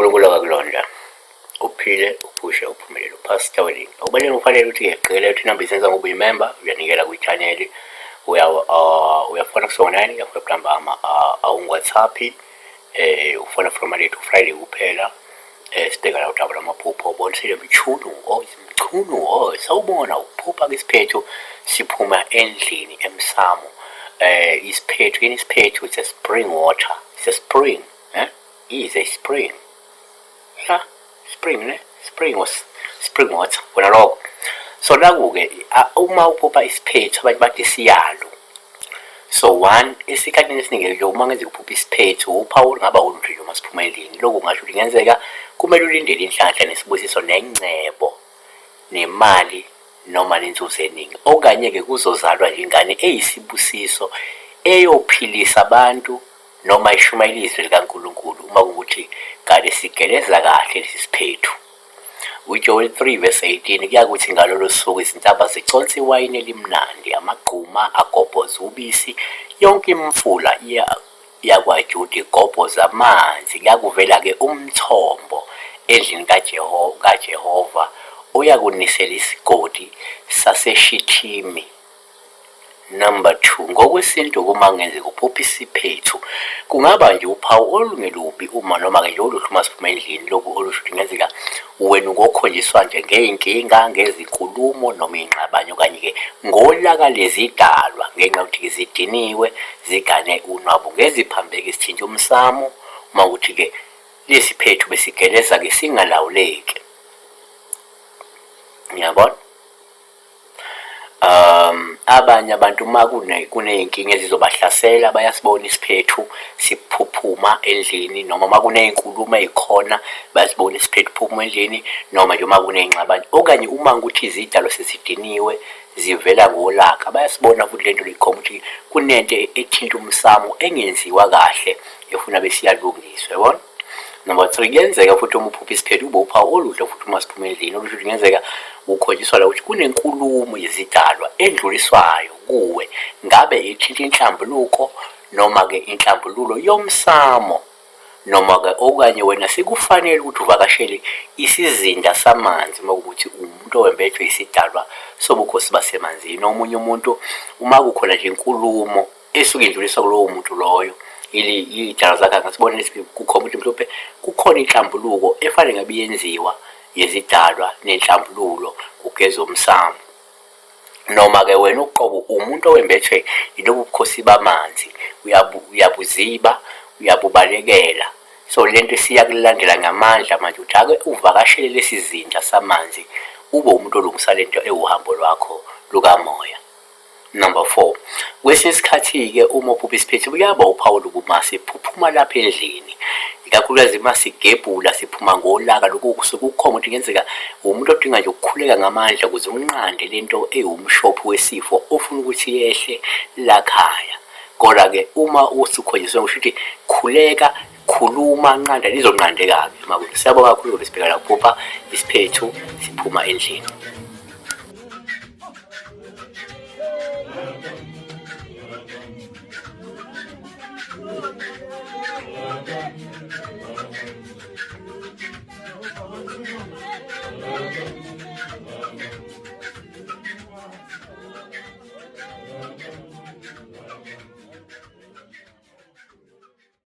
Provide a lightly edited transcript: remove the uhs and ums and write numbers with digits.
uNkulunkulu akakulonda uphile uphushe uphumelele. Upastor Wedding awubaleni ufanele ukuthi gqikelela ukuthi inamba isenza ngoba uyimember uyanikela kwi-channel uyafona kusonani uyafona kuhamba WhatsApp ufona from Monday to Friday kuphela sibheka la utaba lamaphupho bonisile imichunu sawubona ukuphupha kesiphethu siphuma endlini emsamo isiphethu yini isiphethu it's a spring water, it's a spring is a spring spring ne spring was spring water wena lokho. So naku-ke uma uphupha isiphethu abantu bathi siyalo. So one esikhathini esiningi nje uma ngenze ukuphupha isiphethu uphawu ngaba ulutho nje masiphuma endlini lokho ngasho ukuthi ngenzeka kumele ulindele inhlanhla nesibusiso nengcebo nemali noma nenzuzo eningi okanye-ke kuzozalwa nje ingane eyisibusiso eyophilisa abantu noma ishumayela ilizwi likaNkulunkulu uma kuwukuthi kade sigeleza kahle lesi siphethu. uJoel 3:18 kuyakuthi ngalolo suku izintaba ziconsa iwayini elimnandi, amagquma agobhoza ubisi, yonke imfula yakwaJuda igobhoza amanzi. Kuyakuvela-ke umthombo endlini kaJehova uyakunisela isigodi saseShithimi. Number 2, ngokwesintu kuma ngenzeka uphupha isiphethu kungaba nje uphawu olungelubi uma noma-ke nje oluhlu masiphuma endlini lokhu olusho ukuthi ngenzeka wena ngokhonjiswa nje ngey'nkinga ngezinkulumo noma iy'ngxabano okanye-ke ngolaka lezidalwa ngenxa yokuthi-ke zidiniwe zigane unwabo ngeziphambeke zithinta umsamo uma ukuthi-ke lesi phethu besigeleza-ke singalawuleki. Ngiyabona abanye abantu uma kuney'nkinga ezizobahlasela bayasibona isiphethu siphuphuma endlini noma uma kuney'nkulumo ey'khona bayasibona isiphethu phuphuma endlini noma nje uma kuney'ngxabano okanye uma ukuthi izidalwa sezidiniwe zivela ngolaka bayasibona futhi lento likhomba ukuthi kunento ethinta umsamo engenziwa kahle efuna besiyalungiswa. Yabona. Number 3, kuyenzeka futhi uma uphupha isiphethu ube uphawu oluhle futhi uma siphuma endlini olusho ukuthi kungenzeka ukhonjiswa la ukuthi kunenkulumo yezidalwa endluliswayo kuwe ngabe ithinta inhlambuluko noma-ke inhlambululo yomsamo noma-ke okanye wena sekufanele ukuthi uvakashele isizinda samanzi uma kuwukuthi umuntu owembethwe isidalwa sobukhosi basemanzini. Omunye umuntu uma kukhona nje inkulumo esuke indluliswa kulowo muntu loyo iy'dalwa zakhe angasibona lesi kukhomba ukuthi mhlawumbe kukhona inhlambuluko efanele ngabe yenziwa yezidalwa nenhlambululo kugeza umsamo noma-ke wena uqobo umuntu owembethwe yilobu bukhosi bamanzi uyabuziba uyabubalekela. So lento siyakulandela ngamandla manje ukuthi ake uvakashele lesi zinda samanzi ube umuntu olungisa lento ewuhambo lwakho lukamoya. Number 4, kwesinye isikhathi-ke uma uphupha isiphethu kuyaba uphawu lokuma siphuphuma lapha endlini ikakhulukazi uma sigebhula siphuma ngolaka lokhu kusuke kukhomba ukuthi kuyenzeka umuntu odinga nje ukukhuleka ngamandla ukuze unqande lento ewumshophi wesifo ofuna ukuthi yehle lakhaya. Kodwa-ke uma usukhonjiswe ngisho ukuthi khuleka khuluma nqanda lizonqandeka-ke. Siyabonga kakhulu besibheka la ukuphupha isiphethu siphuma endlini.